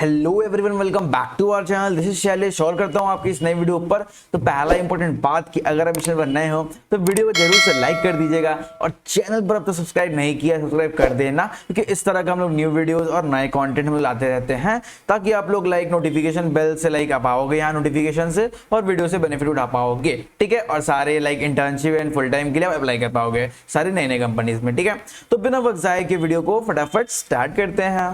Hello everyone, welcome back to our channel. This is Shailesh और करता हूं आपकी इस नई वीडियो पर। तो पहला इंपॉर्टेंट बात कि अगर आप इस चैनल पर नए हो तो वीडियो को जरूर से लाइक कर दीजिएगा और चैनल पर अब तो सब्सक्राइब नहीं किया सब्सक्राइब कर देना, क्योंकि इस तरह का हम लोग न्यू वीडियोस और नए कंटेंट हम लाते रहते हैं ताकि आप लोग नोटिफिकेशन बेल से आ पाओगे यहाँ नोटिफिकेशन से और वीडियो से बेनिफिट उठा पाओगे। ठीक है, और सारे इंटर्नशिप एंड फुल टाइम के लिए आप अप्लाई कर पाओगे सारी नई नई कंपनीज में। ठीक है, तो बिना वक्त जाए के वीडियो को फटाफट स्टार्ट करते हैं।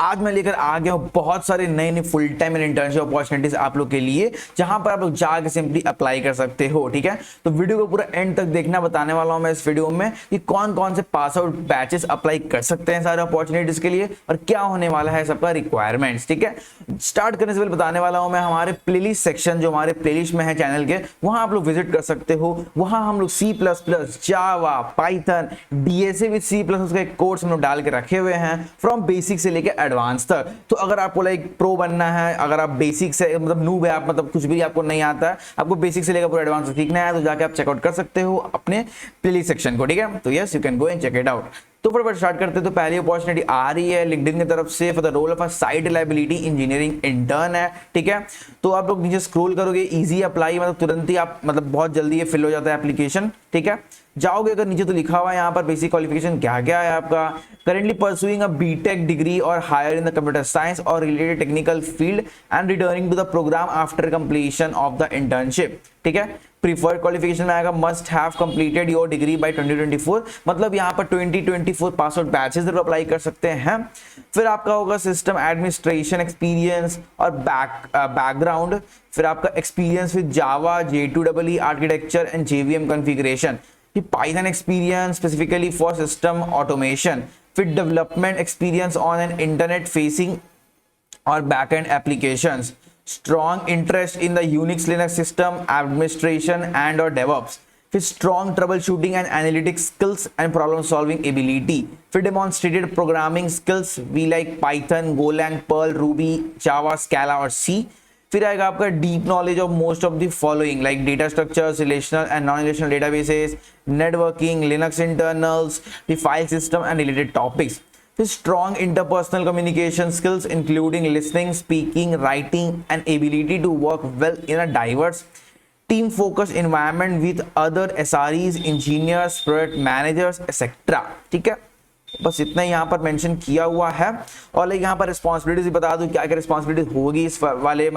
आज मैं लेकर आ गया हूं बहुत सारे नए नए full time and internship opportunities आप लोग के लिए, जहां पर आप लोग जाकर सिंपली अप्लाई कर सकते हो। ठीक है, तो वीडियो को पूरा एंड तक देखना, बताने वाला हूं मैं इस वीडियो में कि कौन कौन से पास आउट बैचेस अप्लाई कर सकते हैं सारे अपॉर्चुनिटीज के लिए और क्या होने वाला है सबका रिक्वायरमेंट्स। ठीक है, स्टार्ट करने से पहले बताने वाला हूं मैं हमारे प्लेलिस्ट सेक्शन जो हमारे प्लेलिस्ट में है चैनल के, वहां आप लोग विजिट कर सकते हो। वहां हम लोग C++, Java, Python, DSA with C++ का कोर्स हम लोग डाल के रखे हुए हैं फ्रॉम बेसिक से लेकर एडवांस तक। तो अगर आपको प्रो बनना है, अगर आप बेसिक से नूब है, आप कुछ भी आपको नहीं आता है, आपको बेसिक से लेकर पूरा एडवांस सीखना है, तो जाके आप चेकआउट कर सकते हो अपने प्लेलिस्ट सेक्शन को। ठीक है, तो yes you can go and check it out. तो फटाफट स्टार्ट करते हैं। तो पहली अपॉर्चुनिटी आ रही है लिंक्डइन की तरफ से for the role of a site reliability engineering intern है। ठीक है, तो आप लोग नीचे स्क्रॉल करोगे, इजी अप्लाई, तुरंत ही आप बहुत जल्दी ये फिल हो जाता है एप्लीकेशन। ठीक है, जाओगे अगर नीचे तो लिखा हुआ है यहाँ पर बेसिक क्वालिफिकेशन क्या क्या है आपका। Currently pursuing a BTech degree और higher in the computer science और related technical field and returning to the program after completion of the internship. ठीक है, प्रीफर्ड क्वालिफिकेशन में आएगा must have completed your degree by 2024, मतलब यहाँ पर 2024 pass out batches apply कर सकते हैं। फिर आपका होगा सिस्टम एडमिनिस्ट्रेशन एक्सपीरियंस और बैकग्राउंड। फिर आपका experience with Java, J2EE architecture and JVM configuration. Python experience specifically for system automation. फिर development experience on an internet facing और backend applications. Strong interest in the Unix Linux system administration and or DevOps. फिर strong troubleshooting and analytics skills and problem solving ability. फिर demonstrated programming skills we like Python, Golang, Perl, Ruby, Java, Scala और C. फिर आएगा आपका deep knowledge of most of the following like data structures, relational and non-relational databases, networking, Linux internals, the file system and related topics. Strong interpersonal communication skills including listening, speaking, writing and ability to work well in a diverse team focused environment with other SREs, engineers, project managers etc. ठीक है, बस इतना यहाँ पर mention किया हुआ है। और यहाँ पर रिस्पॉन्सिबिलिटीज बता दूं क्या क्या रिस्पॉन्सिबिलिटीज होगी इस वाले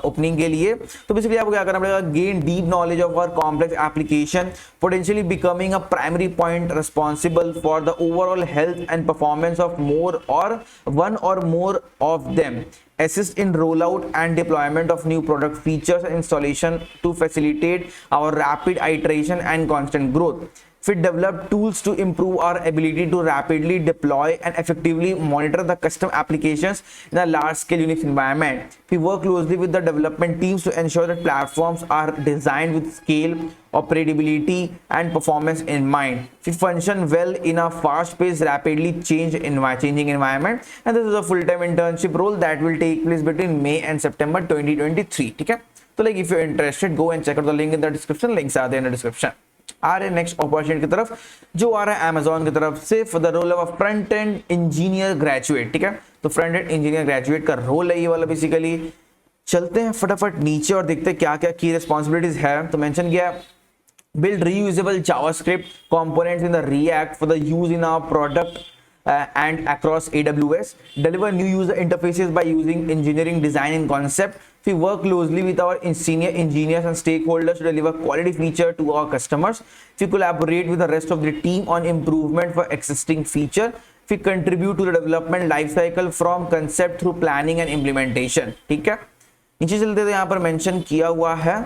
ओपनिंग के लिए। तो बेसिकली आपको क्या करना पड़ेगा, gain deep knowledge of our complex application, potentially becoming a primary point responsible for the overall health and performance of more or one or more of them, assist in rollout and deployment of new product features and installation to facilitate our rapid iteration and constant growth. फिर develop tools to improve our ability to rapidly deploy and effectively monitor the custom applications in a large scale Unix environment. We work closely with the development teams to ensure that platforms are designed with scale, operability and performance in mind. We function well in a fast-paced, rapidly changing environment, and this is a full-time internship role that will take place between May and September 2023. ठीक है, तो if you're interested, go and check out the link in the description. Links are there in the description. आ रहे next opportunity की तरफ जो आ रहा है Amazon की तरफ से for the role of front end engineer graduate. ठीक है, तो फ्रंट एंड इंजीनियर ग्रेजुएट का रोल है ये वाला बेसिकली। चलते हैं फटाफट नीचे और देखते हैं क्या क्या की रिस्पॉन्सिबिलिटीज है। तो मेंशन किया है build reusable JavaScript components in the React for the use in our product and across AWS. Deliver new user interfaces by using engineering design and concept. We work closely with our senior engineers and stakeholders to deliver quality feature to our customers. We collaborate with the rest of the team on improvement for existing feature. We contribute to the development lifecycle from concept through planning and implementation. ठीक है, नीचे चलते हैं। यहाँ पर mention किया हुआ है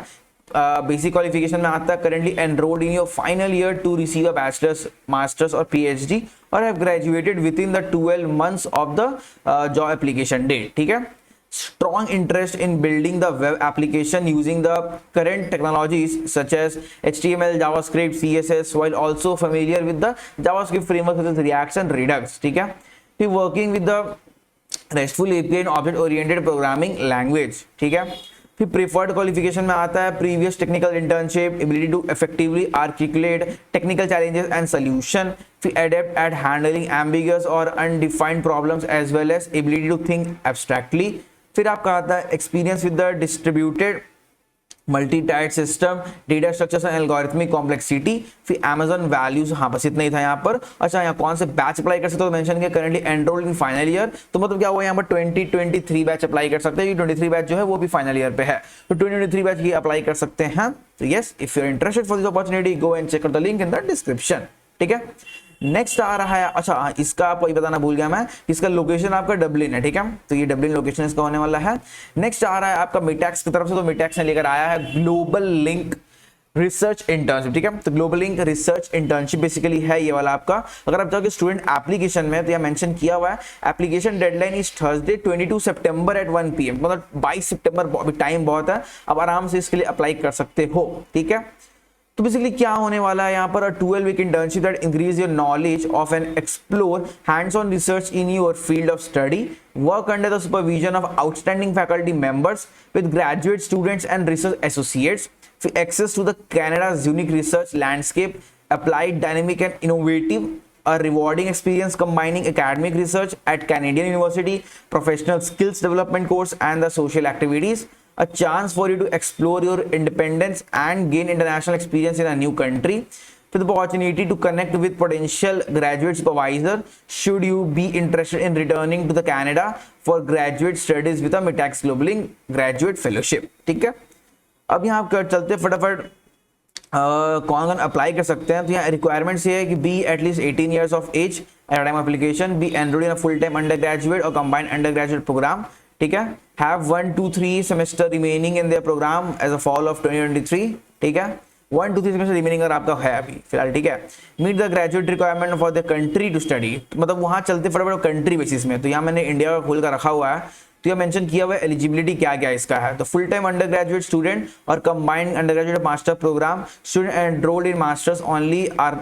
बेसिक क्वालिफिकेशन में आता है currently enrolled in your final year to receive a bachelors, masters or PhD or have graduated within the 12 months of the job application date. ठीक है, strong interest in building the web application using the current technologies such as HTML, JavaScript, CSS, while also familiar with the JavaScript framework such as React and Redux. ठीक है, be working with the RESTful API and object oriented programming language. ठीक है, फिर preferred qualification में आता है previous technical internship, ability to effectively articulate technical challenges and solution, फिर adept at handling ambiguous or undefined problems as well as ability to think abstractly. फिर आपका आता है experience with the distributed multi-tiered system, data structures and algorithmic complexity, फिर Amazon values. हाँ बस इतना ही था यहाँ पर। अच्छा यहाँ कौन से बैच अप्लाई कर सकते हो, मेंशन किया currently enrolled in final year, तो मतलब क्या हुआ यहाँ पर 2023 बैच अप्लाई कर सकते हैं, 23 बैच जो है वो भी फाइनल ईयर पे है, तो 2023 बैच ये अप्लाई कर सकते हैं। तो yes, if you are interested for this opportunity go and check out the link in the description. ठीक है, नेक्स्ट आ रहा है, अच्छा इसका आपको ये बताना भूल गया मैं, इसका लोकेशन आपका डबलिन है। ठीक है, तो ये डबलिन लोकेशन इसका होने वाला है। नेक्स्ट आ रहा है आपका मिटैक्स की तरफ से, तो मिटैक्स ने लेकर आया है ग्लोबल लिंक रिसर्च इंटर्नशिप। ठीक है, तो global link research internship basically है ये वाला आपका। अगर आप जाओगे स्टूडेंट एप्लीकेशन में तो यह मेंशन किया हुआ है एप्लीकेशन डेडलाइन इज थर्सडे 22 सितंबर एट 1 PM, मतलब 22 सितंबर, टाइम बहुत है, अब आराम से इसके लिए अप्लाई कर सकते हो। ठीक है, तो बेसिकली क्या होने वाला है यहाँ पर, 12 week internship that increase your knowledge of and explore hands on research in your field of study, work under the supervision of outstanding faculty members with graduate students and research associates, फिर access to the Canada's unique research landscape, applied dynamic and innovative, a rewarding experience combining academic research at Canadian University, professional skills development course and the social activities, a chance for you to explore your independence and gain international experience in a new country, with the opportunity to connect with potential graduate supervisor should you be interested in returning to the Canada for graduate studies with a Mitax Global Link graduate fellowship। ठीक है, अब यहाँ आप चलते फटाफट कौन कौन apply कर सकते हैं। तो यहाँ रिक्वायरमेंट्स ये है कि be at least 18 years of age at time application, be enrolled in a full time undergraduate or combined undergraduate program. ठीक है, have 1 2 3 semester remaining in their program as a fall of 2023। ठीक है, 1 2 3 semester remaining अगर आपका है अभी फिलहाल। ठीक है, meet the graduate requirement for the country to study, मतलब वहाँ चलते फटाफट कंट्री बेसिस में। तो यहाँ मैंने इंडिया का खोल कर रखा हुआ है, तो यह मेंशन किया हुआ है एलिजिबिलिटी क्या क्या इसका है। तो full time undergraduate student और combined undergraduate master program, student enrolled in masters only are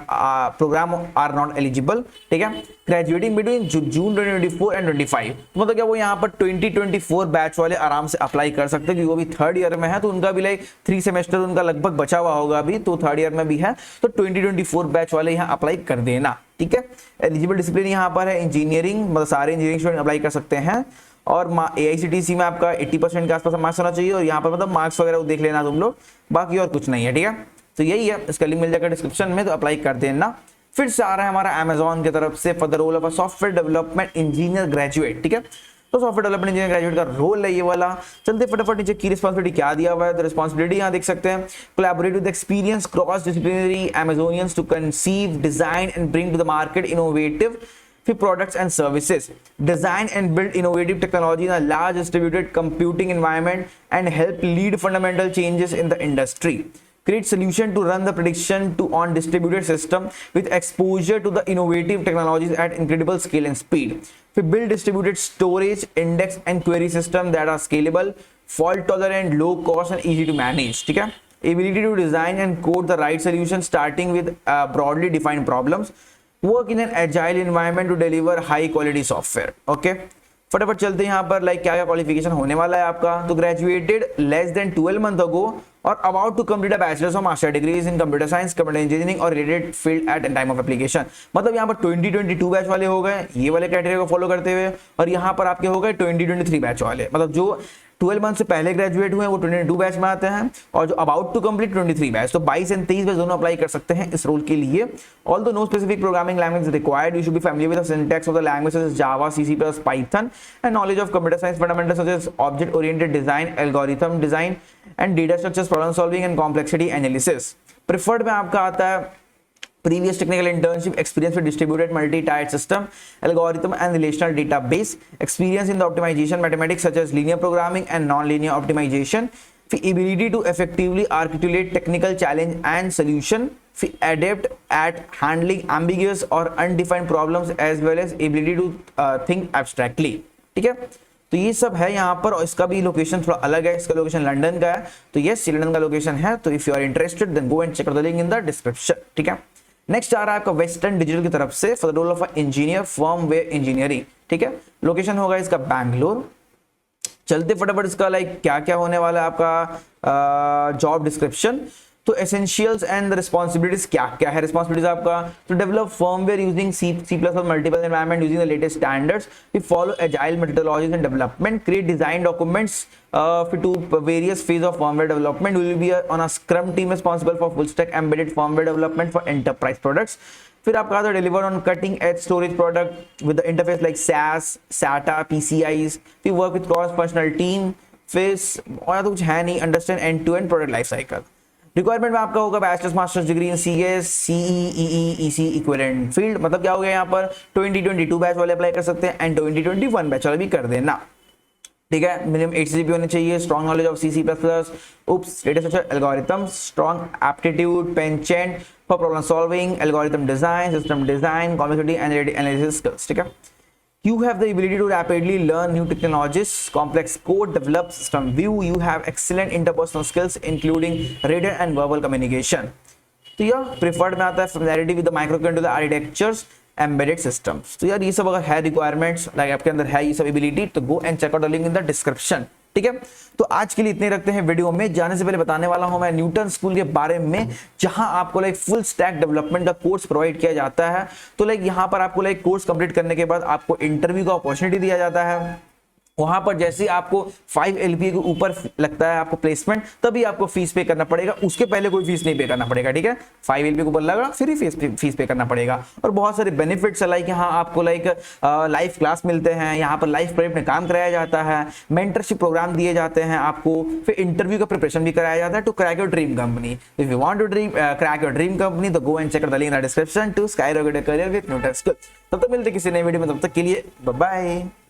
program are not eligible. ठीक है, ग्रेजुएटिंग बिटवीन जून 2024 एंड 25, तो मतलब क्या वो यहाँ पर 2024 बैच वाले आराम से अप्लाई कर सकते हैं, क्योंकि वो भी थर्ड ईयर में है, तो उनका भी लाइक 3 सेमेस्टर उनका लगभग बचा हुआ होगा अभी, तो थर्ड ईयर में भी है, तो 2024 बैच वाले यहाँ अप्लाई कर देना। ठीक है, एलिजिबल डिसिप्लिन यहाँ पर है इंजीनियरिंग, मतलब सारे इंजीनियरिंग स्टूडेंट अप्लाई कर सकते हैं, और AICTC में आपका 80% के आसपास मार्क्स होना चाहिए, और यहाँ पर मतलब मार्क्स वगैरह देख लेना तुम लोग, बाकी और कुछ नहीं है। ठीक है, तो यही है, इसका लिंक मिल जाएगा डिस्क्रिप्शन में, तो अप्लाई कर देना। फिर से आ रहा है हमारा अमेजॉन की तरफ से for the role of a software development engineer graduate. ठीक है, तो सॉफ्टवेयर डेवलपमेंट इंजीनियर ग्रेजुएट का रोल है ये वाला। चलते फटाफट नीचे की रिस्पांसिबिलिटी क्या दिया हुआ है, तो रिस्पांसिबिलिटी यहाँ देख सकते हैं, collaborate with experience cross disciplinary Amazonians to conceive design and bring to the market innovative products and services, design and build innovative technology in a large distributed computing environment and help lead fundamental changes in the industry, create solution to run the prediction to on distributed system with exposure to the innovative technologies at incredible scale and speed, we build distributed storage, index and query system that are scalable, fault tolerant, low cost and easy to manage। ठीक है, ability to design and code the right solution starting with broadly defined problems, work in an agile environment to deliver high quality software। Okay, फटाफट चलते हैं यहाँ पर like क्या क्या qualification होने वाला है आपका। तो graduated less than 12 month ago और about to complete a bachelors और master degrees in computer science, computer engineering और related field at time of application, मतलब यहाँ पर 2022 बैच वाले हो गए ये वाले क्राइटेरिया को फॉलो करते हुए, और यहाँ पर आपके हो गए 2023 बैच वाले, मतलब जो 12 मंथ से पहले ग्रेजुएट हुए वो 22 बैच में आते हैं, और जो अबाउट टू कंप्लीट 23 बैच, तो 22 एंड 23 बैच दोनों अप्लाई कर सकते हैं इस रोल के लिए। Although no specific programming language required, you should be familiar with the syntax of the languages Java, C++, Python and knowledge of computer science fundamentals such as object oriented design, algorithm design and data structures, problem solving and complexity analysis. Preferred में आपका आता है previous technical internship experience with distributed multi-tiered system, algorithm and relational database, experience in the optimization mathematics such as linear programming and non-linear optimization, ability to effectively articulate technical challenge and solution, adapt at handling ambiguous or undefined problems as well as ability to think abstractly। ठीक है, तो ये सब है यहाँ पर, और इसका भी लोकेशन थोड़ा अलग है, इसका लोकेशन लंदन का है, तो यस लंदन का लोकेशन है, तो if you are interested then go and check out the link in the description. ठीक है, नेक्स्ट आ रहा है आपका वेस्टर्न डिजिटल की तरफ से for the role of engineer firmware engineering. ठीक है, लोकेशन होगा इसका बैंगलोर, चलते फटाफट इसका लाइक क्या क्या होने वाला है आपका जॉब डिस्क्रिप्शन। तो एसेंशियल्स एंड रिस्पॉन्सिबिलिटीज क्या क्या है। रिस्पॉन्सिबिलिटीज आपका तो develop firmware using C++ multiple environment using the latest standards, we follow agile methodologies in development, create design documents to various phase of firmware development, we will be on a scrum team responsible for full stack embedded firmware development for enterprise products। फिर आपका आता है deliver on cutting edge storage product with the interface like SAS, SATA, PCIs, we work with cross functional team. फिर और तो कुछ है नहीं, understand end to end product life cycle. Requirement में आपका होगा bachelors masters degree in CS, CE, EE, EC equivalent field. मतलब क्या हो गया यहाँ पर 2022 बैच वाले अप्लाई कर सकते हैं एंड 2021 बैच वाले भी कर देना, ठीक है। मिनिमम 8 CGPA होनी चाहिए, strong knowledge of C++, OOPs, data structure, algorithm, strong aptitude, penchant for problem solving, algorithm design, system design, complexity analysis skills, ठीक है। You have the ability to rapidly learn new technologies, complex code, develop system view. You have excellent interpersonal skills, including written and verbal communication. तो यह preferred में आता है familiarity with the microcontroller architectures, embedded systems। तो यार ये सब अगर है रिक्वायरमेंट्स लाइक आपके अंदर है ये सब एबिलिटी, तो go and check out the link in the description, ठीक है। तो आज के लिए इतने रखते हैं वीडियो में। जाने से पहले बताने वाला हूं मैं न्यूटन स्कूल के बारे में, जहां आपको लाइक फुल स्टैक डेवलपमेंट का कोर्स प्रोवाइड किया जाता है। तो लाइक यहां पर आपको लाइक कोर्स कंप्लीट करने के बाद आपको इंटरव्यू का अपॉर्चुनिटी दिया जाता है। वहां पर जैसे ही आपको 5 LPA के ऊपर लगता है आपको प्लेसमेंट, तभी आपको फीस पे करना पड़ेगा, उसके पहले कोई फीस नहीं पे करना पड़ेगा, ठीक है। 5 LPA के ऊपर लगा फिर ही फीस पे करना पड़ेगा। और बहुत सारे बेनिफिट्स है लाइक यहाँ आपको लाइक लाइव क्लास मिलते हैं, यहाँ पर लाइव प्रोजेक्ट में काम कराया जाता है, मेंटरशिप प्रोग्राम दिए जाते हैं आपको, फिर इंटरव्यू का प्रिपरेशन भी कराया जाता है to crack your dream company. If you want to crack your dream company तो go and check the link in the description to skyrocket career with Newton school. तब तक मिलते किसी नए वीडियो में, तब तक के लिए बाय बाय।